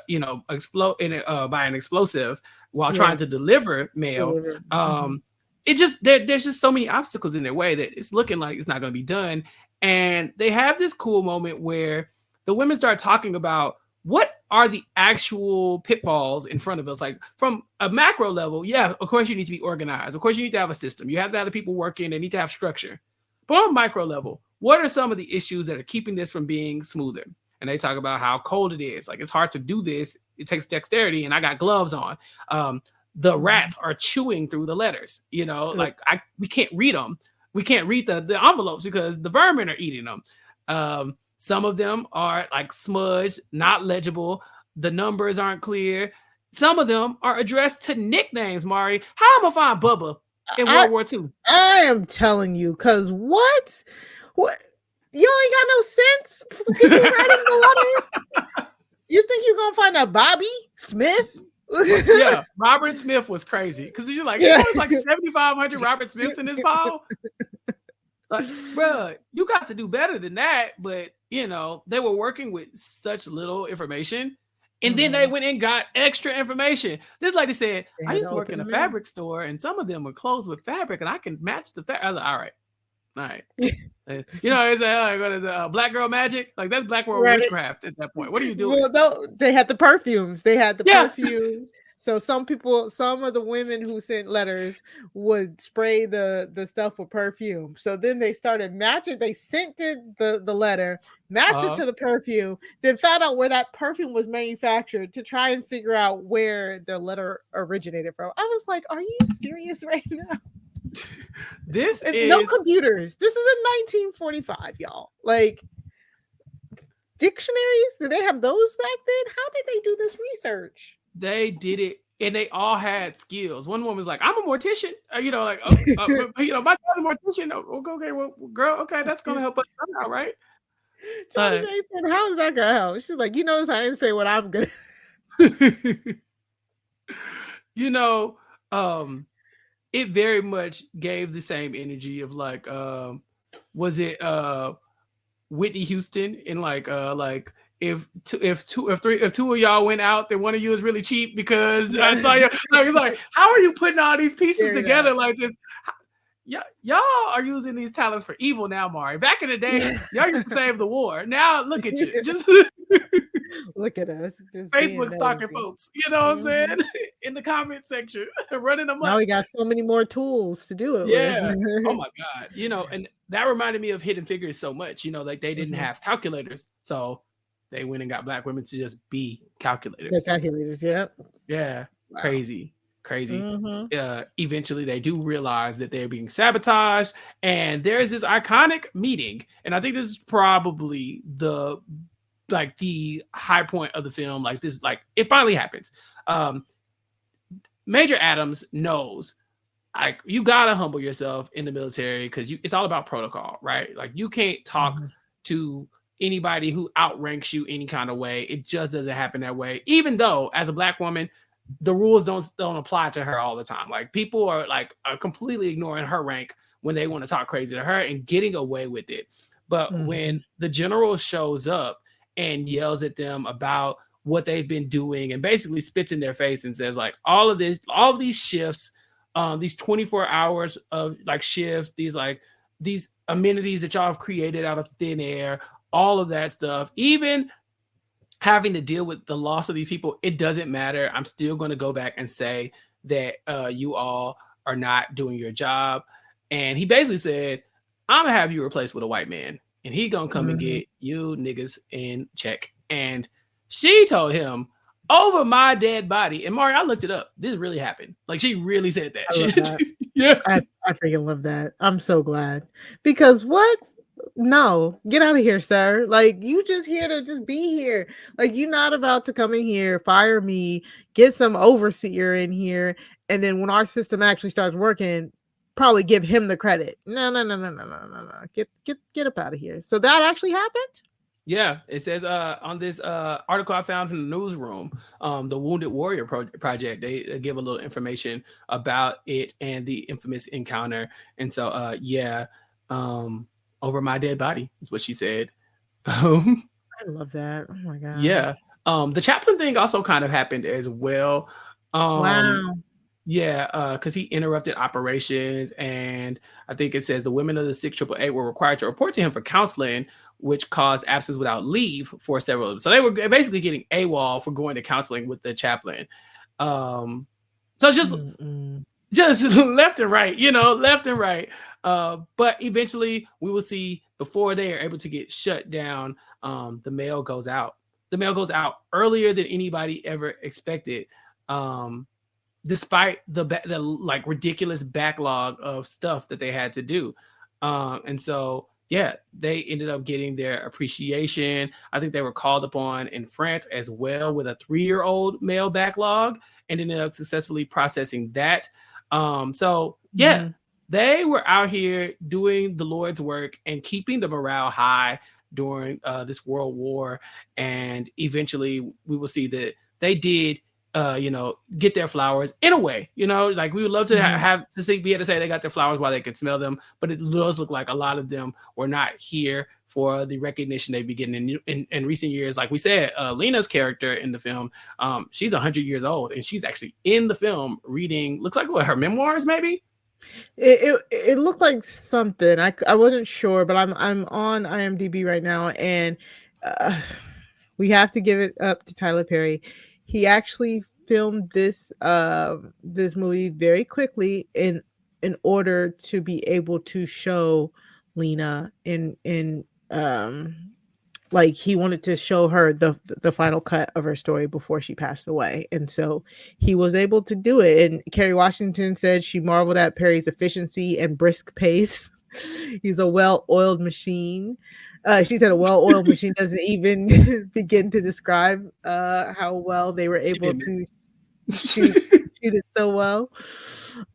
You know, explode by an explosive while trying to deliver mail. there's just so many obstacles in their way that it's looking like it's not going to be done. And they have this cool moment where the women start talking about what are the actual pitfalls in front of us. Like from a macro level, yeah, of course you need to be organized. Of course you need to have a system. You have to have the people working. They need to have structure. But on a micro level, what are some of the issues that are keeping this from being smoother? And they talk about how cold it is. Like it's hard to do this. It takes dexterity, and I got gloves on. The rats are chewing through the letters. You know, like we can't read them. We can't read the envelopes because the vermin are eating them. Some of them are like smudged, not legible. The numbers aren't clear. Some of them are addressed to nicknames, Mari. How am I find Bubba in World War II? I am telling you, because what? You ain't got no sense. People writing the letters. You think you're going to find a Bobby Smith? Yeah, Robert Smith was crazy because you're like, there's like 7,500 Robert Smiths in this file. Like, bro, you got to do better than that. But you know, they were working with such little information, and then they went and got extra information. This lady said, I used to work in a fabric store, and some of them were clothes with fabric, and I can match the fabric. I was like, all right. You know, it's what is it, black girl magic? Like that's black world witchcraft at that point. What are you doing? Well, they had the perfumes. Perfumes. So some of the women who sent letters would spray the stuff with perfume. So then they started matching. They sent the letter, matched it to the perfume, then found out where that perfume was manufactured to try and figure out where the letter originated from. I was like, are you serious right now? This is no computers. This is in 1945, y'all. Like dictionaries, did they have those back then? How did they do this research? They did it, and they all had skills. One woman was like, I'm a mortician. You know, like, you know, my dad's a mortician. Okay, well, girl, okay, that's going to help us somehow, right? Johnny May said, how is that going to help? She's like, you notice I didn't say what I'm going to. You know, it very much gave the same energy of like, was it Whitney Houston in like if two of y'all went out, then one of you is really cheap because I saw you. Like, it's like, how are you putting all these pieces together like this? Y'all are using these talents for evil now, Mari. Back in the day, y'all used to save the war. Now look at you. Just look at us. Just Facebook stalking folks. You know what I'm saying? In the comment section, running them up. Now we got so many more tools to do it with. Oh my God. You know, and that reminded me of Hidden Figures so much. You know, like they didn't have calculators. So they went and got black women to just be calculators. They're calculators, yeah. Wow. Crazy. Eventually they do realize that they're being sabotaged, and there's this iconic meeting, and I think this is probably the high point of the film. Like this, like it finally happens. Major Adams knows, like, you gotta humble yourself in the military because it's all about protocol, right? Like you can't talk to anybody who outranks you any kind of way. It just doesn't happen that way. Even though as a black woman, the rules don't apply to her all the time. Like people are completely ignoring her rank when they want to talk crazy to her and getting away with it. But when the general shows up and yells at them about what they've been doing and basically spits in their face and says like all of these shifts, these 24 hours of like shifts, these amenities that y'all have created out of thin air, all of that stuff, even having to deal with the loss of these people, it doesn't matter. I'm still going to go back and say that you all are not doing your job. And he basically said, I'm going to have you replaced with a white man, and he going to come and get you niggas in check. And she told him, over my dead body. And Mari, I looked it up. This really happened. Like she really said that. I love that. I freaking love that. I'm so glad. Because what? No, get out of here, sir. Like you just here to just be here. Like you're not about to come in here, fire me, get some overseer in here, and then when our system actually starts working, probably give him the credit. No. Get up out of here. So that actually happened? Yeah, it says on this article I found from the newsroom, the Wounded Warrior Project, they give a little information about it and the infamous encounter. And so, over my dead body is what she said. I love that. Oh my God. Yeah. The chaplain thing also kind of happened as well. Wow. Yeah, because he interrupted operations, and I think it says the women of the 688 were required to report to him for counseling, which caused absence without leave for several. So they were basically getting AWOL for going to counseling with the chaplain. So just left and right, left and right. But eventually, we will see before they are able to get shut down. The mail goes out. The mail goes out earlier than anybody ever expected. Despite the like ridiculous backlog of stuff that they had to do. And so, yeah, they ended up getting their appreciation. I think they were called upon in France as well with a 3-year-old mail backlog and ended up successfully processing that. So, yeah, they were out here doing the Lord's work and keeping the morale high during this World War. And eventually we will see that they did get their flowers in a way, like we would love to have to see, be able to say they got their flowers while they could smell them, but it does look like a lot of them were not here for the recognition they've been getting in recent years. Like we said, Lena's character in the film, she's 100 years old, and she's actually in the film reading, looks like her memoirs, maybe. It looked like something. I wasn't sure, but I'm on IMDb right now, and we have to give it up to Tyler Perry. He actually filmed this this movie very quickly in order to be able to show Lena in like he wanted to show her the final cut of her story before she passed away. And so he was able to do it. And Kerry Washington said she marveled at Perry's efficiency and brisk pace. He's a well-oiled machine. She said a well-oiled machine doesn't even begin to describe how well they were able to shoot it so well.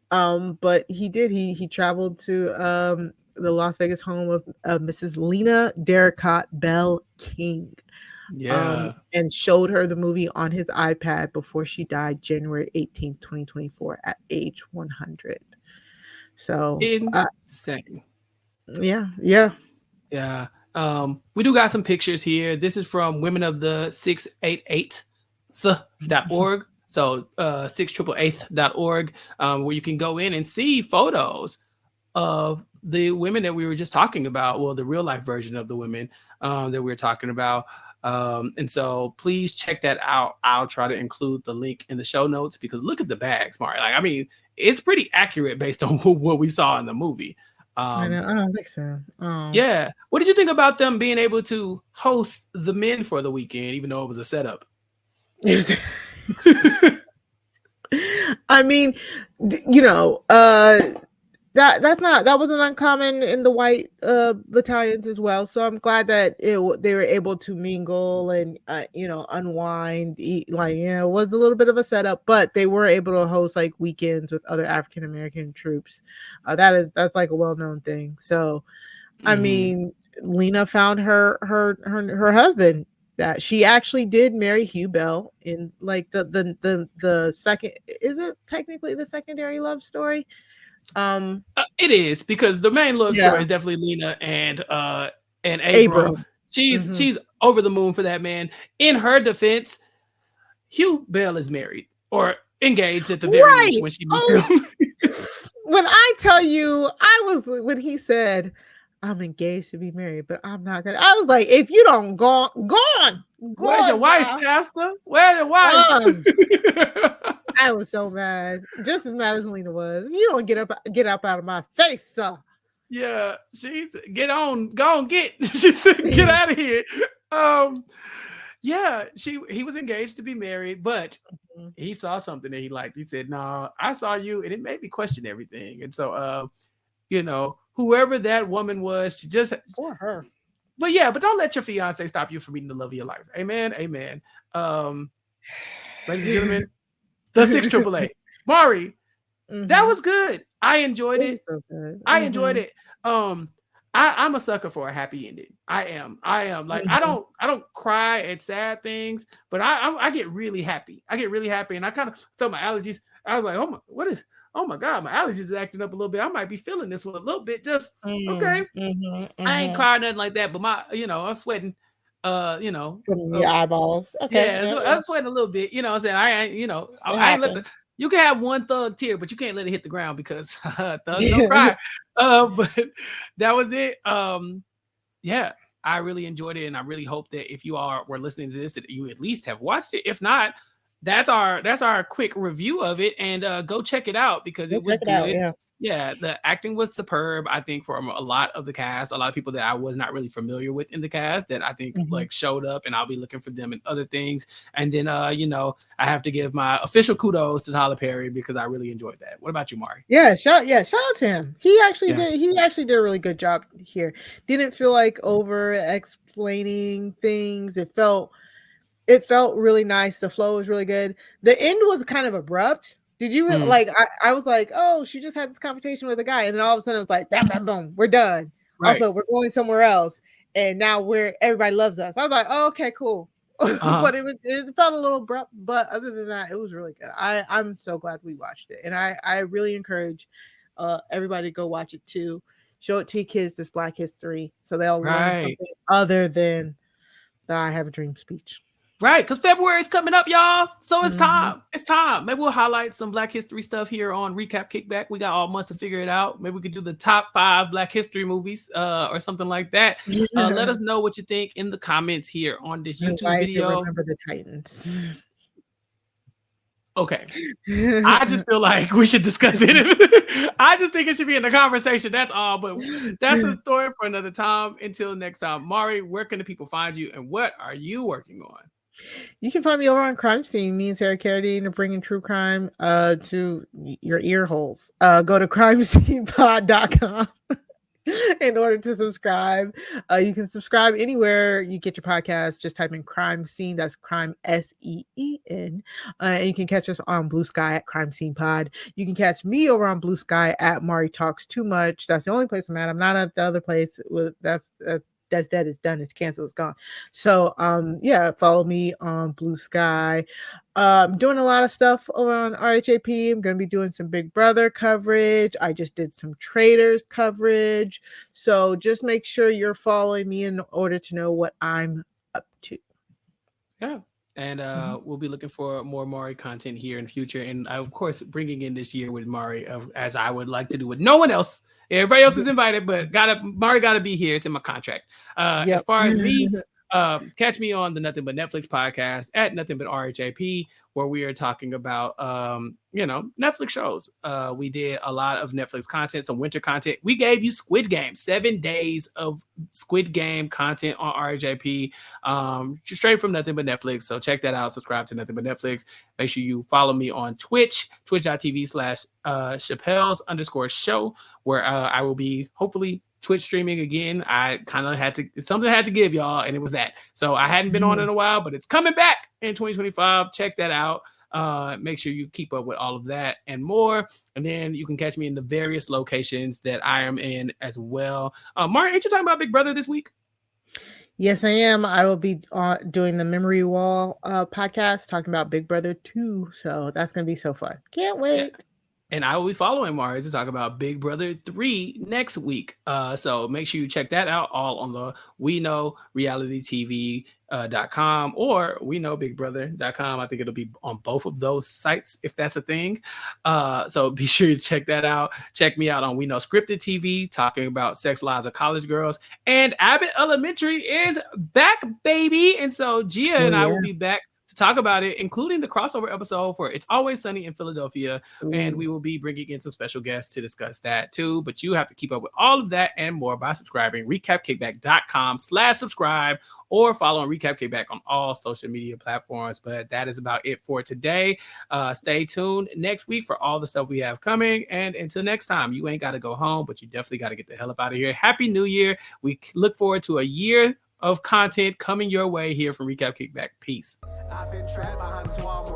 But he did. He traveled to the Las Vegas home of Mrs. Lena Derricott Bell King. And showed her the movie on his iPad before she died January 18th, 2024 at age 100. So insane. Yeah. We do got some pictures here. This is from women of the 688.org. So 688.org, where you can go in and see photos of the women that we were just talking about. Well, the real life version of the women that we were talking about. And so please check that out. I'll try to include the link in the show notes, because look at the bags, Mari. Like, I mean, it's pretty accurate based on what we saw in the movie. I know. I don't think so. Yeah. What did you think about them being able to host the men for the weekend, even though it was a setup? I mean, that wasn't uncommon in the white battalions as well. So I'm glad that they were able to mingle and unwind. It was a little bit of a setup, but they were able to host like weekends with other African American troops. That's like a well-known thing. So I mean, Lena found her husband. That she actually did marry Hugh Bell in like the second. Is it technically the secondary love story? It is, because the main love story is definitely Lena and Abram. She's over the moon for that man. In her defense, Hugh Bell is married or engaged at the very least when she meets him. When I tell you, when he said, I'm engaged to be married, but I'm not gonna. I was like, if you don't gone. Where's your wife, Pastor? Where's your wife? I was so mad, just as mad as Lena was. You don't get up out of my face, sir. Yeah, she's get on, go on, get. She said, get out of here. Yeah, he was engaged to be married, but he saw something that he liked. He said, "No, I saw you, and it made me question everything." And so, whoever that woman was, she just for her. But don't let your fiance stop you from meeting the love of your life. Amen. Ladies and gentlemen, the 688. Mari, that was good. I enjoyed it. So good. I enjoyed it. I'm a sucker for a happy ending. I am. Like, I don't cry at sad things, but I get really happy. And I kind of felt my allergies. I was like, oh my God, my allergies is acting up a little bit. I might be feeling this one a little bit. Just okay. I ain't crying nothing like that, but I'm sweating. From your eyeballs. Okay. Yeah, so I'm sweating a little bit. I'm saying I ain't let You can have one thug tear, but you can't let it hit the ground because thugs don't cry. But that was it. Yeah, I really enjoyed it, and I really hope that if you all were listening to this, that you at least have watched it. If not, that's our quick review of it, and go check it out because it was good. Yeah, the acting was superb. I think from a lot of the cast, a lot of people that I was not really familiar with in the cast that I think like showed up, and I'll be looking for them in other things. And then, I have to give my official kudos to Tyler Perry because I really enjoyed that. What about you, Mari? Shout out to him. He actually did a really good job here. Didn't feel like over explaining things. It felt really nice. The flow was really good. The end was kind of abrupt. Did you like? I was like, oh, she just had this conversation with a guy, and then all of a sudden it was like, bam, bam, boom, we're done. Right. Also, we're going somewhere else, and now everybody loves us. I was like, oh, okay, cool. But it felt a little abrupt. But other than that, it was really good. I'm so glad we watched it, and I really encourage everybody to go watch it too. Show it to your kids this Black History, so they'll learn something other than the "I Have a Dream" speech. Right, because February is coming up, y'all. So it's time. It's time. Maybe we'll highlight some Black History stuff here on Recap Kickback. We got all month to figure it out. Maybe we could do the top 5 Black History movies or something like that. Let us know what you think in the comments here on this YouTube video. Remember the Titans. Okay. I just feel like we should discuss it. I just think it should be in the conversation. That's all. But that's a story for another time. Until next time, Mari, where can the people find you and what are you working on? You can find me over on Crime Scene. Me and Sarah Carradine are bringing true crime to your ear holes. Go to crimescenepod.com in order to subscribe. You can subscribe anywhere you get your podcast. Just type in Crime Scene. That's Crime SEEN. And you can catch us on Blue Sky at Crime Scene Pod. You can catch me over on Blue Sky at Mari Talks Too Much. That's the only place I'm at. I'm not at the other place. That's dead, it's done, it's canceled, it's gone. So follow me on Blue Sky. I'm doing a lot of stuff over on RHAP. I'm going to be doing some Big Brother coverage. I just did some Traders coverage. So just make sure you're following me in order to know what I'm up to. Yeah. And we'll be looking for more Mari content here in the future. And of course, bringing in this year with Mari, as I would like to do with no one else. Everybody else is invited, but Mari gotta be here. It's in my contract. As far as me, catch me on the Nothing But Netflix podcast at Nothing But RHAP, where we are talking about Netflix shows. We did a lot of Netflix content, some winter content. We gave you Squid Game, 7 days of Squid Game content on RHAP, straight from Nothing But Netflix. So check that out. Subscribe to Nothing But Netflix. Make sure you follow me on Twitch, twitch.tv/Chappells_show, where I will be hopefully Twitch streaming again. I kind of something had to give, y'all, and it was that. So I hadn't been on in a while, but it's coming back in 2025. Check that out. Make sure you keep up with all of that and more. And then you can catch me in the various locations that I am in as well. Mari, ain't you talking about Big Brother this week? Yes, I am. I will be doing the Memory Wall podcast talking about Big Brother 2. So that's going to be so fun. Can't wait. Yeah. And I will be following Mari to talk about Big Brother 3 next week. So make sure you check that out all on the WeKnowRealityTV.com or WeKnowBigBrother.com. I think it'll be on both of those sites if that's a thing. So be sure to check that out. Check me out on We Know Scripted TV, talking about sex lives of college girls. And Abbott Elementary is back, baby. And so Gia and I will be back to talk about it, including the crossover episode for It's Always Sunny in Philadelphia. And we will be bringing in some special guests to discuss that too. But you have to keep up with all of that and more by subscribing. recapkickback.com/subscribe or follow Recap Kickback on all social media platforms. But that is about it for today. Stay tuned next week for all the stuff we have coming. And until next time, you ain't got to go home, but you definitely got to get the hell up out of here. Happy New Year. We look forward to a year of content coming your way here from Recap Kickback. Peace. I've been trapped behind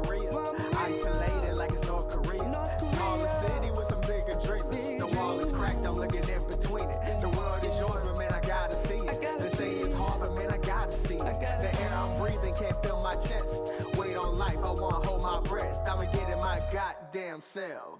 Maria, isolated like it's North Korea. Smaller city with some bigger dreams. The wall is cracked, I'm looking in between it. The world is yours, but man, I gotta see it. They say it's hard, but man, I gotta see it. The air I'm breathing can't feel my chest. Wait on life, I wanna hold my breath. I'ma get in my goddamn self.